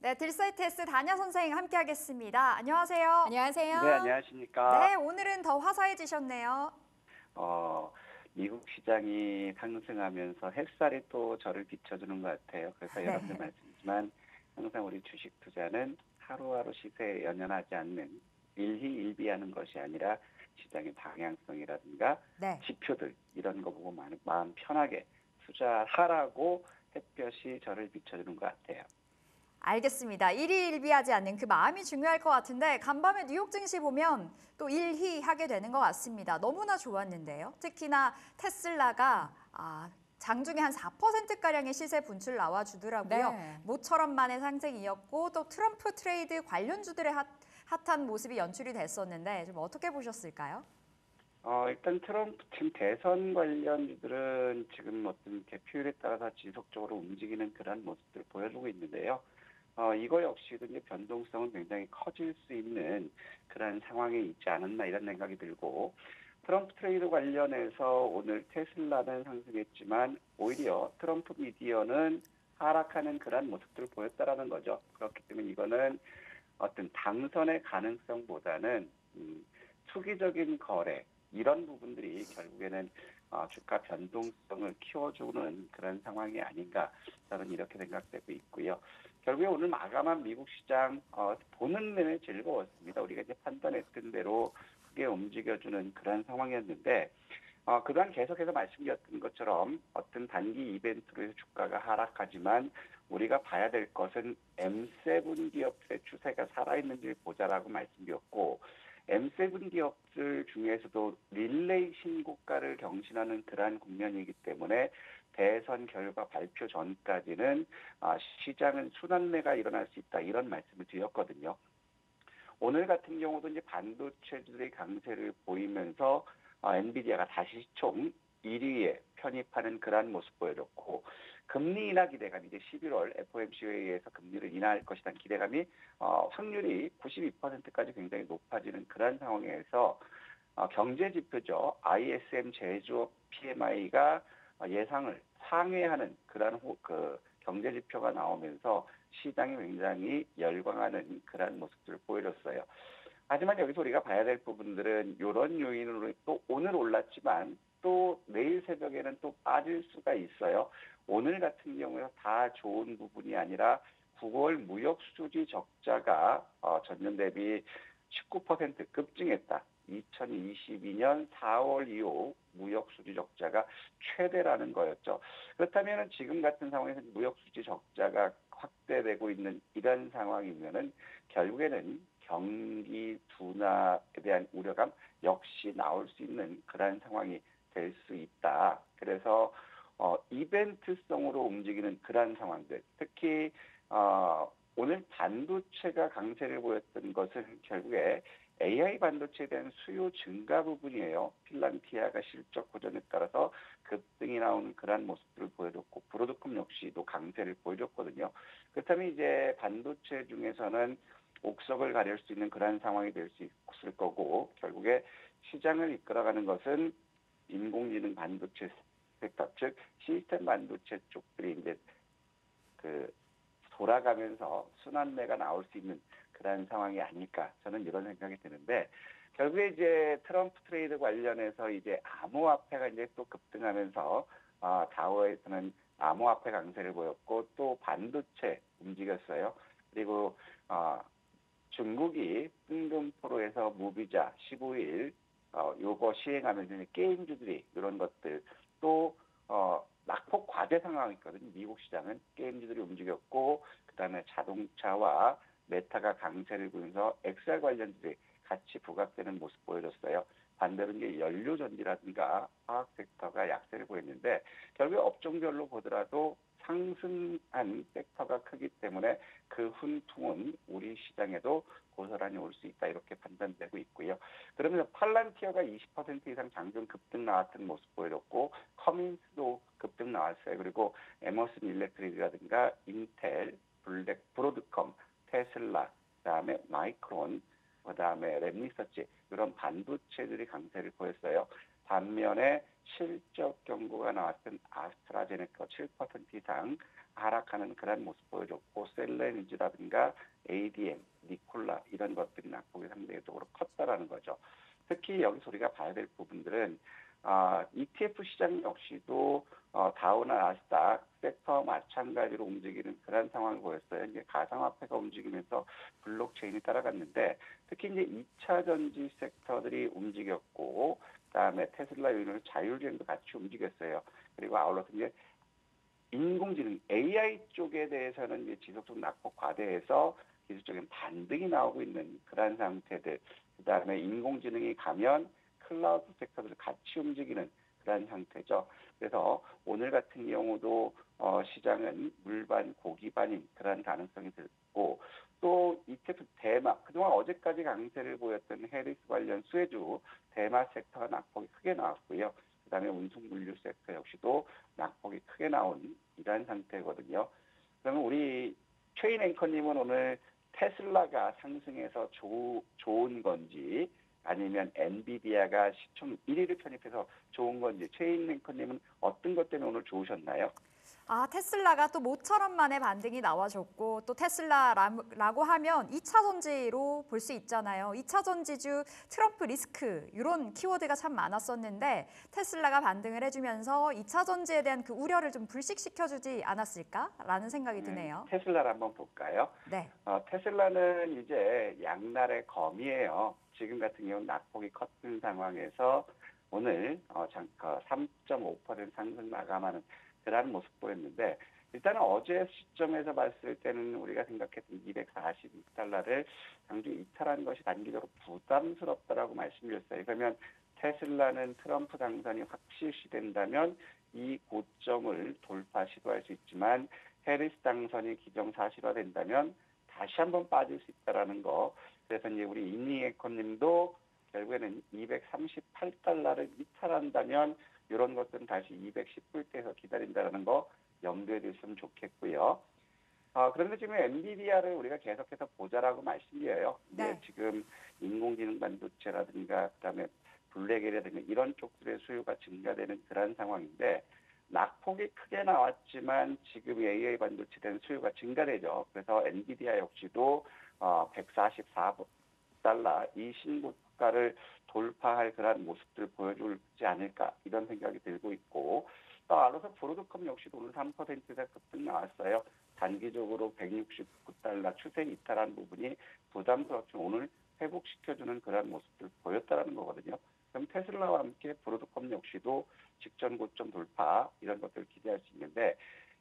네, 딜사이트S 다냐 선생 함께하겠습니다. 안녕하세요. 안녕하세요. 네, 안녕하십니까. 네, 오늘은 더 화사해지셨네요. 미국 시장이 상승하면서 햇살이 또 저를 비춰주는 것 같아요. 그래서 여러분들 네. 말씀이지만 항상 우리 주식 투자는 하루하루 시세에 연연하지 않는 일희일비하는 것이 아니라 시장의 방향성이라든가 네. 지표들 이런 거 보고 마음 편하게 투자하라고 햇볕이 저를 비춰주는 것 같아요. 알겠습니다. 일희일비하지 않는 그 마음이 중요할 것 같은데 간밤에 뉴욕 증시 보면 또 일희하게 되는 것 같습니다. 너무나 좋았는데요. 특히나 테슬라가 장중에 한 4%가량의 시세 분출 나와주더라고요. 네. 모처럼만의 상승이었고 또 트럼프 트레이드 관련주들의 핫한 모습이 연출이 됐었는데 좀 어떻게 보셨을까요? 일단 트럼프 팀 대선 관련주들은 지금 어떤 개표율에 따라서 지속적으로 움직이는 그런 모습들을 보여주고 있는데요. 이거 역시도 이제 변동성은 굉장히 커질 수 있는 그런 상황에 있지 않았나 이런 생각이 들고, 트럼프 트레이드 관련해서 오늘 테슬라는 상승했지만 오히려 트럼프 미디어는 하락하는 그런 모습들을 보였다라는 거죠. 그렇기 때문에 이거는 어떤 당선의 가능성보다는 투기적인 거래 이런 부분들이 결국에는 주가 변동성을 키워주는 그런 상황이 아닌가, 저는 이렇게 생각되고 있고요. 결국에 오늘 마감한 미국 시장 보는 내내 즐거웠습니다. 우리가 이제 판단했던 대로 크게 움직여주는 그런 상황이었는데, 그동안 계속해서 말씀드렸던 것처럼 어떤 단기 이벤트로 해서 주가가 하락하지만 우리가 봐야 될 것은 M7 기업들의 추세가 살아있는지를 보자라고 말씀드렸고, M7 기업들 중에서도 릴레이 신고가를 경신하는 그러한 국면이기 때문에 대선 결과 발표 전까지는 시장은 순환매가 일어날 수 있다, 이런 말씀을 드렸거든요. 오늘 같은 경우도 이제 반도체들의 강세를 보이면서 엔비디아가 다시 총 1위에 편입하는 그러한 모습 보여줬고, 금리 인하 기대감이 이제 11월 FOMC 회의에서 금리를 인하할 것이라는 기대감이 확률이 92%까지 굉장히 높아지는 그런 상황에서 경제 지표죠. ISM 제조업 PMI가 예상을 상회하는 그런 경제 지표가 나오면서 시장이 굉장히 열광하는 그런 모습들을 보여줬어요. 하지만 여기서 우리가 봐야 될 부분들은 이런 요인으로 또 오늘 올랐지만 또 내일 새벽에는 또 빠질 수가 있어요. 오늘 같은 경우에 다 좋은 부분이 아니라 9월 무역 수지 적자가 전년 대비 19% 급증했다. 2022년 4월 이후 무역 수지 적자가 최대라는 거였죠. 그렇다면 지금 같은 상황에서 무역 수지 적자가 확대되고 있는 이런 상황이면은 결국에는 경기 둔화에 대한 우려감 역시 나올 수 있는 그런 상황이 될 수 있다. 그래서 이벤트성으로 움직이는 그런 상황들, 특히 오늘 반도체가 강세를 보였던 것은 결국에 AI 반도체에 대한 수요 증가 부분이에요. 핀란티아가 실적 호전에 따라서 급등이 나오는 그러한 모습들을 보여줬고, 브로드컴 역시도 강세를 보여줬거든요. 그렇다면 이제 반도체 중에서는 옥석을 가릴 수 있는 그러한 상황이 될 수 있을 거고, 결국에 시장을 이끌어가는 것은 인공지능 반도체 섹터, 즉 시스템 반도체 쪽들이 이제 돌아가면서 순환매가 나올 수 있는 그런 상황이 아닐까, 저는 이런 생각이 드는데, 결국에 이제 트럼프 트레이드 관련해서 이제 암호화폐가 이제 또 급등하면서 다우에서는 암호화폐 강세를 보였고, 또 반도체 움직였어요. 그리고 중국이 뜬금포로에서 무비자 15일 요거 시행하면서 게임주들이 이런 것들, 또 낙폭 과대 상황이 있거든요. 미국 시장은 게임주들이 움직였고, 그다음에 자동차와 메타가 강세를 보이면서 XR 관련주들이 같이 부각되는 모습 보여줬어요. 반대로 이제 연료전지라든가 화학 섹터가 약세를 보였는데, 결국 업종별로 보더라도 상승한 섹터가 크기 때문에 그 훈풍은 우리 시장에도 고스란히 올 수 있다, 이렇게 판단되고 있고요. 그러면서 팔란티어가 20% 이상 장중 급등 나왔던 모습 보여줬고, 커민스도 급등 나왔어요. 그리고 에머슨 일렉트릭이라든가 인텔, 브로드컴, 테슬라, 그다음에 마이크론, 그다음에 랩리서치, 이런 반도체들이 강세를 보였어요. 반면에 실적 경고가 나왔던 아스트라제네카 7% 이상 하락하는 그런 모습 보여줬고 셀레니지라든가 ADM, 니콜라 이런 것들이 낙폭이 상대적으로 컸다라는 거죠. 특히 여기서 우리가 봐야 될 부분들은 ETF 시장 역시도 다우나 나스닥 섹터와 마찬가지로 움직이는 그런 상황을 보였어요. 이제 가상화폐가 움직이면서 블록체인이 따라갔는데 특히 이제 2차 전지 섹터들이 움직였고 그다음에 테슬라 요인으로 자율주행도 같이 움직였어요. 그리고 아울러서 이제 인공지능 AI 쪽에 대해서는 이제 지속적 낙폭 과대해서 기술적인 반등이 나오고 있는 그런 상태들. 그다음에 인공지능이 가면 클라우드 섹터들을 같이 움직이는 그런 상태죠. 그래서 오늘 같은 경우도 시장은 물반 고기반인 그런 가능성이 들고 또 ETF 대마 그동안 어제까지 강세를 보였던 해리스 관련 수혜주 대마 섹터가 낙폭이 크게 나왔고요. 그다음에 운송 물류 섹터 역시도 낙폭이 크게 나온 이러한 상태거든요. 그러면 우리 최인 앵커님은 오늘 테슬라가 상승해서 좋은 건지 아니면 엔비디아가 시총 1위를 편입해서 좋은 건지 최인 앵커님은 어떤 것 때문에 오늘 좋으셨나요? 테슬라가 또 모처럼 만의 반등이 나와줬고 또 테슬라라고 하면 2차 전지로 볼 수 있잖아요. 2차 전지주 트럼프 리스크 이런 키워드가 참 많았었는데 테슬라가 반등을 해주면서 2차 전지에 대한 그 우려를 좀 불식시켜주지 않았을까라는 생각이 드네요. 테슬라를 한번 볼까요? 네. 테슬라는 이제 양날의 검이에요. 지금 같은 경우는 낙폭이 컸던 상황에서 오늘 3.5% 상승 마감하는 그런 모습 보였는데 일단은 어제 시점에서 봤을 때는 우리가 생각했던 246달러를 장중 이탈한 것이 단기적으로 부담스럽다라고 말씀드렸어요. 그러면 테슬라는 트럼프 당선이 확실시된다면 이 고점을 돌파 시도할 수 있지만 해리스 당선이 기정사실화된다면 다시 한번 빠질 수 있다라는 거. 그래서 이제 우리 이니 에코님도 결국에는 238달러를 이탈한다면 이런 것들은 다시 210불대에서 기다린다는 거 염두에 두시면 좋겠고요. 그런데 지금 엔비디아를 우리가 계속해서 보자라고 말씀드려요. 네. 지금 인공지능 반도체라든가 그다음에 블랙이라든가 이런 쪽들의 수요가 증가되는 그런 상황인데 낙폭이 크게 나왔지만 지금 AI 반도체에 대한 수요가 증가되죠. 그래서 엔비디아 역시도 144달러 이 신고가를 돌파할 그런 모습들을 보여주지 않을까 이런 생각이 들고 있고 또 알아서 브로드컴 역시도 오늘 3%가 급등 나왔어요. 단기적으로 169달러 추세 이탈한 부분이 부담스럽지만 오늘 회복시켜주는 그런 모습들을 보였다는 거거든요. 그럼 테슬라와 함께 브로드컴 역시도 직전 고점 돌파 이런 것들을 기대할 수 있는데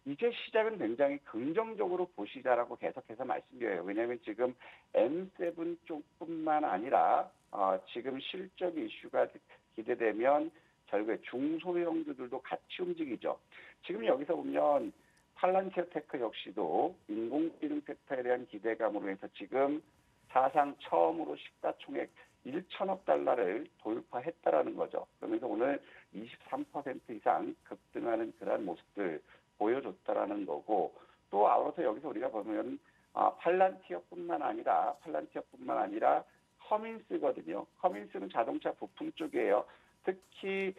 이제 시장은 굉장히 긍정적으로 보시자라고 계속해서 말씀드려요. 왜냐하면 지금 M7 쪽뿐만 아니라 지금 실적 이슈가 기대되면 결국에 중소형주들도 같이 움직이죠. 지금 여기서 보면 팔란티어 테크 역시도 인공지능 섹터에 대한 기대감으로 해서 지금 사상 처음으로 시가총액 1천억 달러를 돌파했다라는 거죠. 그러면서 오늘 23% 이상 급등하는 그런 모습들 보여줬다라는 거고 또 아울러서 여기서 우리가 보면 팔란티어뿐만 아니라 커민스거든요. 커민스는 자동차 부품 쪽이에요. 특히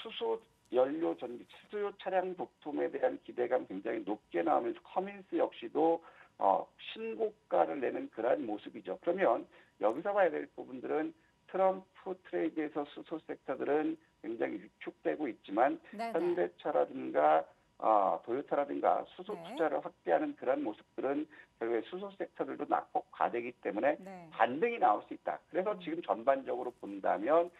수소 연료 전기 수요 차량 부품에 대한 기대감 굉장히 높게 나오면서 커민스 역시도 신고가를 내는 그러한 모습이죠. 그러면 여기서 봐야 될 부분들은 트럼프 트레이드에서 수소 섹터들은 굉장히 위축되고 있지만 네네. 현대차라든가 도요타라든가 수소 네. 투자를 확대하는 그런 모습들은 결국에 수소 섹터들도 낙폭 과대이기 때문에 네. 반등이 나올 수 있다. 그래서 지금 전반적으로 본다면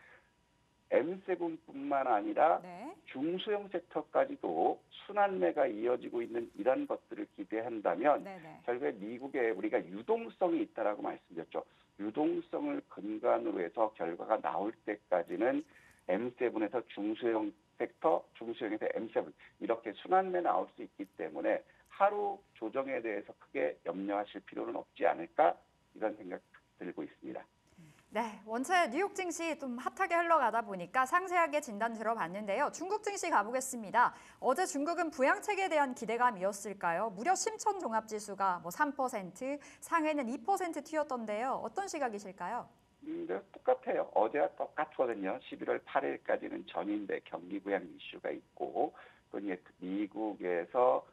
M7뿐만 아니라 네. 중소형 섹터까지도 순환매가 이어지고 있는 이런 것들을 기대한다면 네네. 결국에 미국에 우리가 유동성이 있다라고 말씀드렸죠. 유동성을 근간으로 해서 결과가 나올 때까지는 M7에서 중소형 섹터, 중소형에서 M7 이렇게 순환매 나올 수 있기 때문에 하루 조정에 대해서 크게 염려하실 필요는 없지 않을까 이런 생각 들고 있습니다. 네, 원체 뉴욕 증시 좀 핫하게 흘러가다 보니까 상세하게 진단 들어봤는데요. 중국 증시 가보겠습니다. 어제 중국은 부양책에 대한 기대감이었을까요? 무려 심천 종합지수가 3%, 상해는 2% 튀었던데요. 어떤 시각이실까요? 네, 똑같아요. 어제와 똑같거든요. 11월 8일까지는 전인대 경기 부양 이슈가 있고 또 이제 미국에서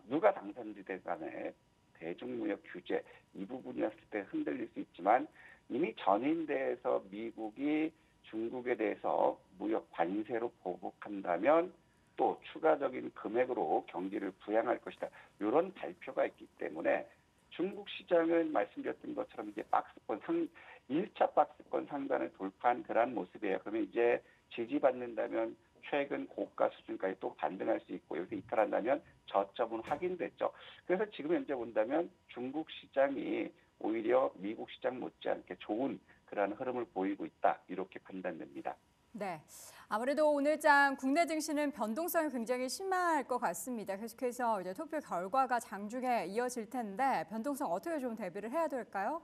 누가 당선되든 간에 대중무역 규제 이 부분이었을 때 흔들릴 수 있지만 이미 전인대에서 미국이 중국에 대해서 무역 관세로 보복한다면 또 추가적인 금액으로 경기를 부양할 것이다. 이런 발표가 있기 때문에 중국 시장은 말씀드렸던 것처럼 이제 1차 박스권 상단을 돌파한 그러한 모습이에요. 그러면 이제 지지받는다면 최근 고가 수준까지 또 반등할 수 있고 여기서 이탈한다면 저점은 확인됐죠. 그래서 지금 현재 본다면 중국 시장이 오히려 미국 시장 못지않게 좋은 그러한 흐름을 보이고 있다. 이렇게 판단됩니다. 네. 아무래도 오늘장 국내 증시는 변동성이 굉장히 심할 것 같습니다. 계속해서 이제 투표 결과가 장중에 이어질 텐데 변동성 어떻게 좀 대비를 해야 될까요?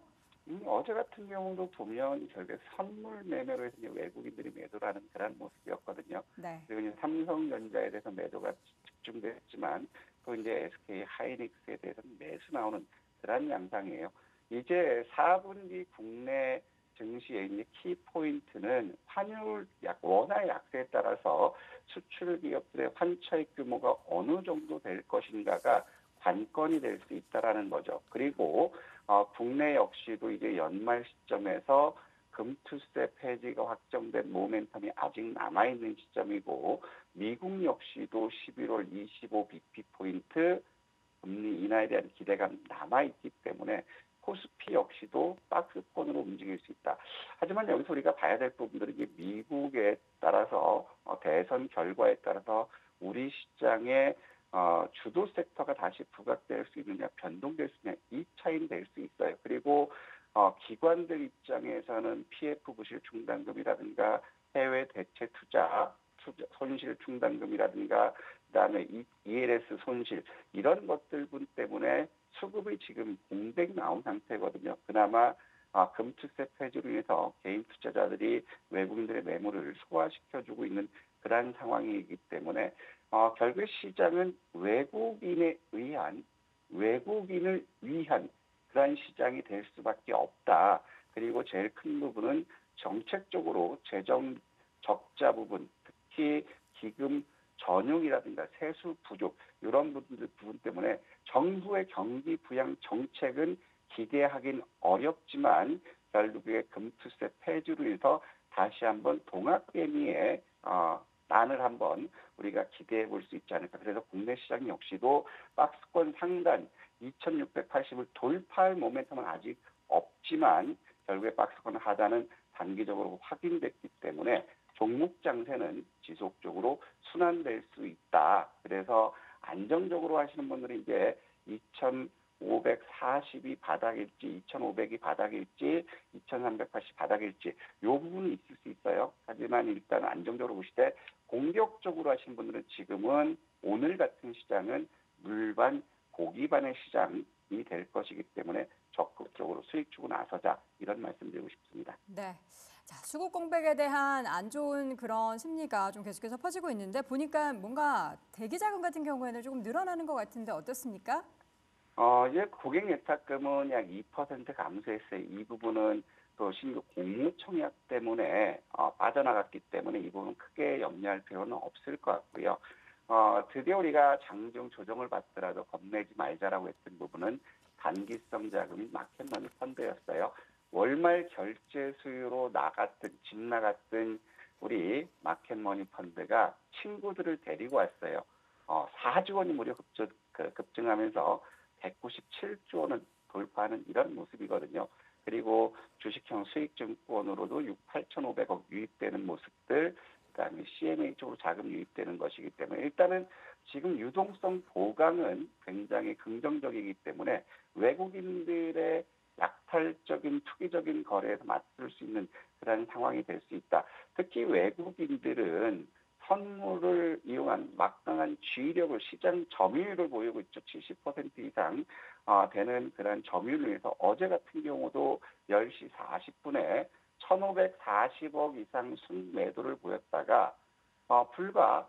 어제 같은 경우도 보면 결국에 선물 매매로 해서 이제 외국인들이 매도를 하는 그런 모습이었거든요. 네. 그리고 이제 삼성전자에 대해서 매도가 집중됐지만 또 이제 SK 하이닉스에 대해서는 매수 나오는 그런 양상이에요. 이제 4분기 국내 증시의 이제 키 포인트는 환율 원화의 약세에 따라서 수출 기업들의 환차익 규모가 어느 정도 될 것인가가 관건이 될 수 있다라는 거죠. 그리고 국내 역시도 이제 연말 시점에서 금투세 폐지가 확정된 모멘텀이 아직 남아있는 시점이고 미국 역시도 11월 25 bp포인트 금리 인하에 대한 기대감 남아있기 때문에 코스피 역시도 박스권으로 움직일 수 있다. 하지만 여기서 우리가 봐야 될 부분들은 이게 미국에 따라서 대선 결과에 따라서 우리 시장의 주도 섹터가 다시 부각될 수 있느냐, 변동될 수 있느냐, 이 차이는 될 수 있어요. 그리고 기관들 입장에서는 PF 부실 충당금이라든가 해외 대체 투자 손실 충당금이라든가 그다음에 ELS 손실 이런 것들분 때문에 수급이 지금 공백 나온 상태거든요. 그나마 금투세 폐지로 인해서 개인 투자자들이 외국인들의 매물을 소화시켜주고 있는 그러한 상황이기 때문에 결국 시장은 외국인을 위한 그러한 시장이 될 수밖에 없다. 그리고 제일 큰 부분은 정책적으로 재정 적자 부분, 특히 기금 전용이라든가 세수 부족 이런 부분 때문에 정부의 경기 부양 정책은 기대하긴 어렵지만 결국에 금투세 폐지로 인해서 다시 한번 동학개미의 난을 한번 우리가 기대해 볼 수 있지 않을까. 그래서 국내 시장 역시도 박스권 상단 2680을 돌파할 모멘텀은 아직 없지만 결국에 박스권 하단은 단기적으로 확인됐기 때문에 종목 장세는 지속적으로 순환될 수 있다. 그래서 안정적으로 하시는 분들은 이제 2540이 바닥일지, 2500이 바닥일지, 2380 바닥일지 이 부분은 있을 수 있어요. 하지만 일단 안정적으로 보실 때 공격적으로 하시는 분들은 지금은 오늘 같은 시장은 물반 고기반의 시장이 될 것이기 때문에 적극적으로 수익 주고 나서자 이런 말씀드리고 싶습니다. 네. 자, 수급 공백에 대한 안 좋은 그런 심리가 좀 계속해서 퍼지고 있는데 보니까 뭔가 대기 자금 같은 경우에는 조금 늘어나는 것 같은데 어떻습니까? 이제 고객 예탁금은 약 2% 감소했어요. 이 부분은 또 신규 공무청약 때문에 빠져나갔기 때문에 이 부분 크게 염려할 필요는 없을 것 같고요. 드디어 우리가 장중 조정을 받더라도 겁내지 말자라고 했던 부분은 단기성 자금인 마켓머니 펀드였어요. 월말 결제 수요로 집 나갔던 우리 마켓머니 펀드가 친구들을 데리고 왔어요. 4조 원이 무려 급증하면서 197조 원을 돌파하는 이런 모습이거든요. 그리고 주식형 수익증권으로도 8,500억 유입되는 모습들, 그다음에 CMA 쪽으로 자금 유입되는 것이기 때문에 일단은 지금 유동성 보강은 굉장히 긍정적이기 때문에 외국인들의 약탈적인 투기적인 거래에서 맞설 수 있는 그런 상황이 될 수 있다. 특히 외국인들은 선물을 이용한 막강한 지위력을 시장 점유율을 보이고 있죠. 70% 이상 되는 그런 점유율을 위해서 어제 같은 경우도 10시 40분에 1,540억 이상 순매도를 보였다가 불과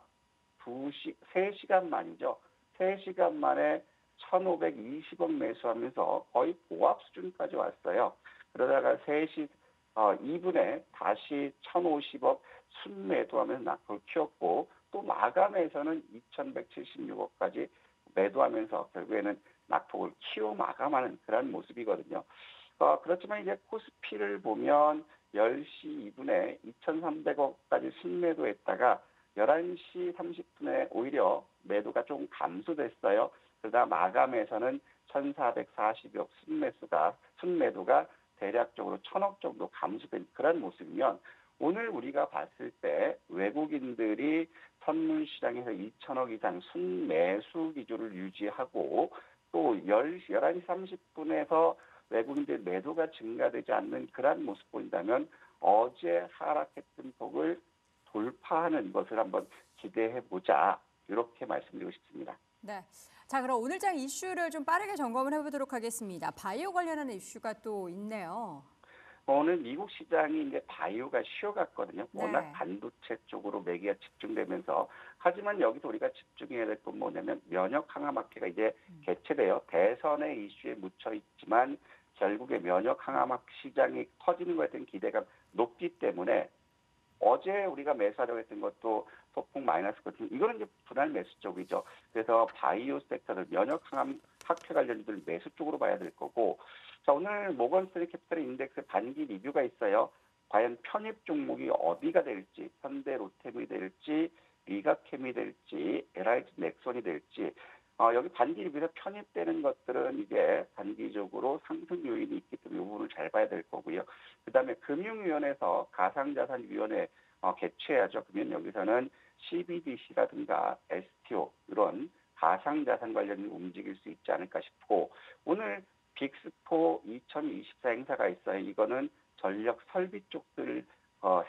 3시간 만이죠. 3시간 만에 1,520억 매수하면서 거의 보합 수준까지 왔어요. 그러다가 3시 2분에 다시 1,050억 순매도하면서 낙폭을 키웠고 또 마감에서는 2,176억까지 매도하면서 결국에는 낙폭을 키워 마감하는 그런 모습이거든요. 그렇지만 이제 코스피를 보면 10시 2분에 2,300억까지 순매도했다가 11시 30분에 오히려 매도가 좀 감소됐어요. 그러다 마감에서는 1,440억 순매도가 대략적으로 1,000억 정도 감소된 그런 모습이면 오늘 우리가 봤을 때 외국인들이 선물 시장에서 2,000억 이상 순매수 기조를 유지하고 또 11시 30분에서 외국인들 매도가 증가되지 않는 그러한 모습 보인다면 어제 하락했던 폭을 돌파하는 것을 한번 기대해 보자. 이렇게 말씀드리고 싶습니다. 네. 자, 그럼 오늘장 이슈를 좀 빠르게 점검을 해보도록 하겠습니다. 바이오 관련하는 이슈가 또 있네요. 오늘 미국 시장이 이제 바이오가 쉬어갔거든요. 네. 워낙 반도체 쪽으로 매기가 집중되면서 하지만 여기서 우리가 집중해야 될 건 뭐냐면 면역 항암 학회가 이제 개최돼요. 대선의 이슈에 묻혀 있지만 결국에 면역 항암 시장이 터지는 것에 대한 기대가 높기 때문에 어제 우리가 매수하려고 했던 것도 소폭 마이너스거든요. 이거는 이제 분할 매수 쪽이죠. 그래서 바이오 섹터들 면역 항암 학회 관련주들 매수 쪽으로 봐야 될 거고, 자 오늘 모건스탠리 캐피탈 인덱스 반기 리뷰가 있어요. 과연 편입 종목이 어디가 될지, 현대 로템이 될지, 리가캠이 될지, LIG 넥손이 될지, 여기 반기 리뷰에서 편입되는 것들은 이제 단기적으로 상승 요인이 있기 때문에 이 부분을 잘 봐야 될 거고요. 그다음에 금융위원회에서 가상자산위원회 개최하죠. 그러면 여기서는 CBDC라든가 STO 이런 가상자산 관련이 움직일 수 있지 않을까 싶고, 오늘 빅스포 2024 행사가 있어요. 이거는 전력 설비 쪽들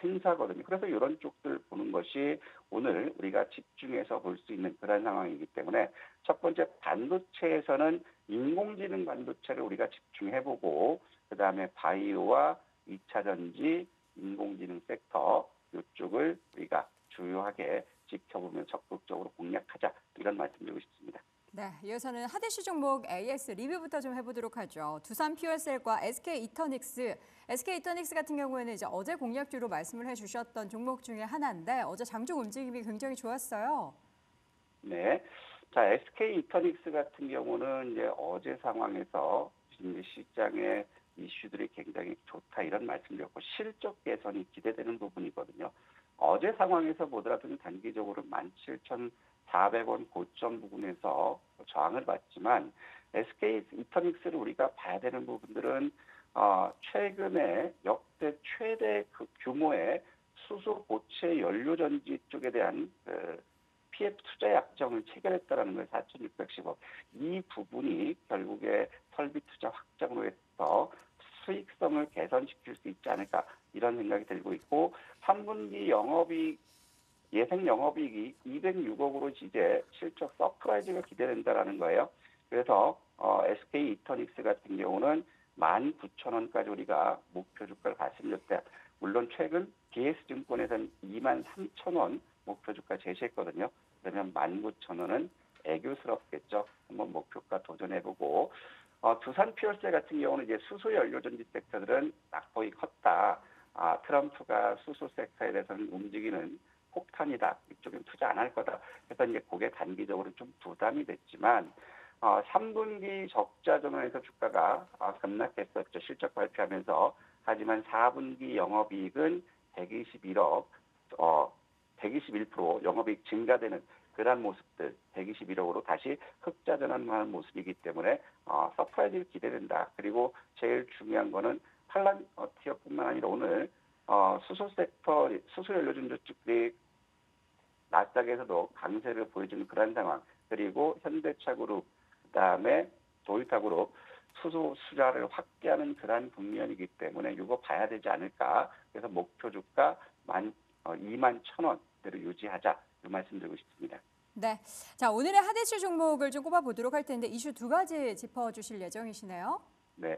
행사거든요. 그래서 이런 쪽들 보는 것이 오늘 우리가 집중해서 볼 수 있는 그런 상황이기 때문에 첫 번째 반도체에서는 인공지능 반도체를 우리가 집중해보고, 그다음에 바이오와 2차 전지, 인공지능 섹터 이쪽을 우리가 주요하게 지켜보면 적극적으로 공략하자, 이런 말씀드리고 싶습니다. 네, 이어서는 하대시 종목 AS 리뷰부터 좀 해보도록 하죠. 두산 퓨어셀과 SK 이터닉스. SK 이터닉스 같은 경우에는 이제 어제 공략주로 말씀을 해주셨던 종목 중에 하나인데 어제 장중 움직임이 굉장히 좋았어요. 네, 자 SK 이터닉스 같은 경우는 이제 어제 상황에서 이제 시장의 이슈들이 굉장히 좋다 이런 말씀드렸고 실적 개선이 기대되는 부분이거든요. 어제 상황에서 보더라도 단기적으로 17,400원 고점 부분에서 저항을 받지만 SK 이터닉스를 우리가 봐야 되는 부분들은 최근에 역대 최대 그 규모의 수소 고체 연료전지 쪽에 대한 PF 투자 약정을 체결했다라는 거예요. 4,610억. 이 부분이 결국에 설비 투자 확장으로 해서 수익성을 개선시킬 수 있지 않을까 이런 생각이 들고 있고, 3분기 예상 영업이익이 206억으로 이제 실적 서프라이즈가 기대된다라는 거예요. 그래서 SK 이터닉스 같은 경우는 19,000원까지 우리가 목표 주가를 말씀드렸다. 물론 최근 DS증권에서는 23,000원 목표 주가 제시했거든요. 그러면 19,000원은 애교스럽겠죠. 한번 목표가 도전해보고, 두산 퓨어셀 같은 경우는 이제 수소 연료전지 섹터들은 낙폭이 컸다. 트럼프가 수소 섹터에 대해서는 움직이는 폭탄이다. 이쪽엔 투자 안 할 거다. 그래서 이제 그게 단기적으로 좀 부담이 됐지만 3분기 적자 전환에서 주가가 급락했었죠. 실적 발표하면서. 하지만 4분기 영업이익은 121억, 121% 영업이익 증가되는 그러한 모습들, 121억으로 다시 흑자 전환하는 모습이기 때문에 서프라이즈를 기대된다. 그리고 제일 중요한 거는 팔란티어뿐만 아니라 오늘 수소 섹터, 수소 연료전지 쪽들이 나스닥에서도 강세를 보여주는 그런 상황. 그리고 현대차그룹, 그다음에 도요타그룹 수소 수자를 확대하는 그러한 국면이기 때문에 이거 봐야 되지 않을까. 그래서 목표 주가 21,000원대로 유지하자. 이 말씀드리고 싶습니다. 네, 자 오늘의 하대시 종목을 좀 꼽아보도록 할 텐데 이슈 두 가지 짚어주실 예정이시네요. 네,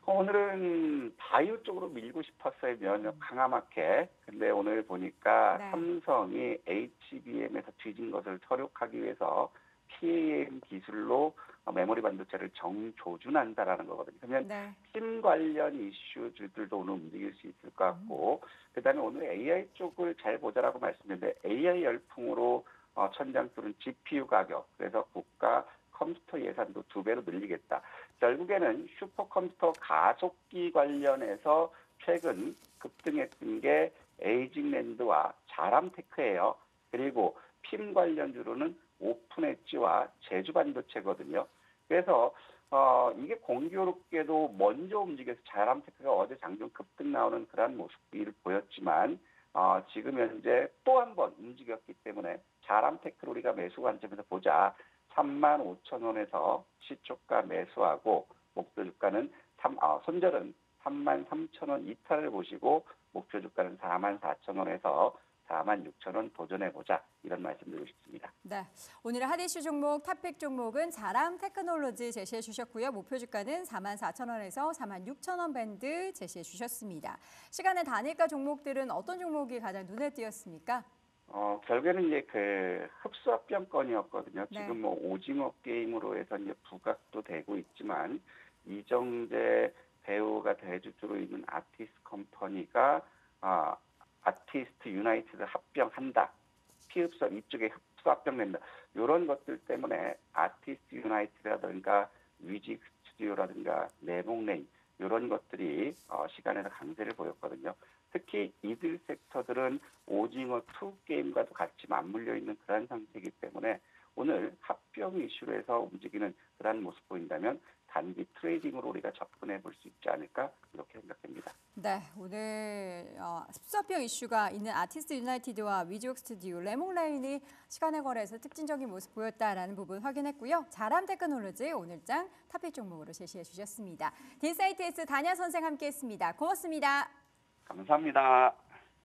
오늘은 바이오 쪽으로 밀고 싶었어요. 면역 항암학회. 근데 오늘 보니까 네. 삼성이 HBM에서 뒤진 것을 설욕하기 위해서 PAM 기술로 메모리 반도체를 정조준한다라는 거거든요. 그러면 네. 팀 관련 이슈들도 오늘 움직일 수 있을 것 같고, 그다음에 오늘 AI 쪽을 잘 보자라고 말씀드렸는데 AI 열풍으로 천장 뚫은 GPU 가격, 그래서 국가 컴퓨터 예산도 2배로 늘리겠다. 결국에는 슈퍼컴퓨터 가속기 관련해서 최근 급등했던 게 에이징랜드와 자람테크예요. 그리고 핌 관련주로는 오픈엣지와 제주반도체거든요. 그래서 이게 공교롭게도 먼저 움직여서 자람테크가 어제 장중 급등 나오는 그런 모습을 보였지만 지금 현재 또 한 번 움직였기 때문에 자람테크를 우리가 매수 관점에서 보자. 35,000원에서 시초가 매수하고 목표 주가는 손절은 33,000원 이탈을 보시고 목표 주가는 44,000원에서 46,000원 도전해보자 이런 말씀드리고 싶습니다. 네, 오늘의 핫 이슈 종목, 탑픽 종목은 자람 테크놀로지 제시해 주셨고요. 목표 주가는 44,000원에서 46,000원 밴드 제시해 주셨습니다. 시간의 단일가 종목들은 어떤 종목이 가장 눈에 띄었습니까? 결국에는 이제 그 흡수합병권이었거든요. 네. 지금 뭐 오징어 게임으로 해서 이제 부각도 되고 있지만 이정재 배우가 대주주로 있는 아티스트 컴퍼니가 아티스트 유나이티드 합병한다. 피흡수합 이쪽에 흡수 합병된다. 이런 것들 때문에 아티스트 유나이티드라든가 뮤직 스튜디오라든가 내봉레인 이런 것들이 시간에서 강세를 보였거든요. 특히 이들 섹터들은 오징어 2 게임과도 같이 맞물려 있는 그런 상태이기 때문에 오늘 합병 이슈로 해서 움직이는 그런 모습 보인다면 단기 트레이딩으로 우리가 접근해 볼 수 있지 않을까 이렇게 생각합니다. 네, 오늘 흡수합병 이슈가 있는 아티스트 유나이티드와 위즈웍 스튜디오, 레몽라인이 시간의 거래에서 특징적인 모습 보였다라는 부분 확인했고요. 자람 테크놀로지 오늘장 탑픽 종목으로 제시해 주셨습니다. 딘사이트S 단야 선생 함께했습니다. 고맙습니다. 감사합니다.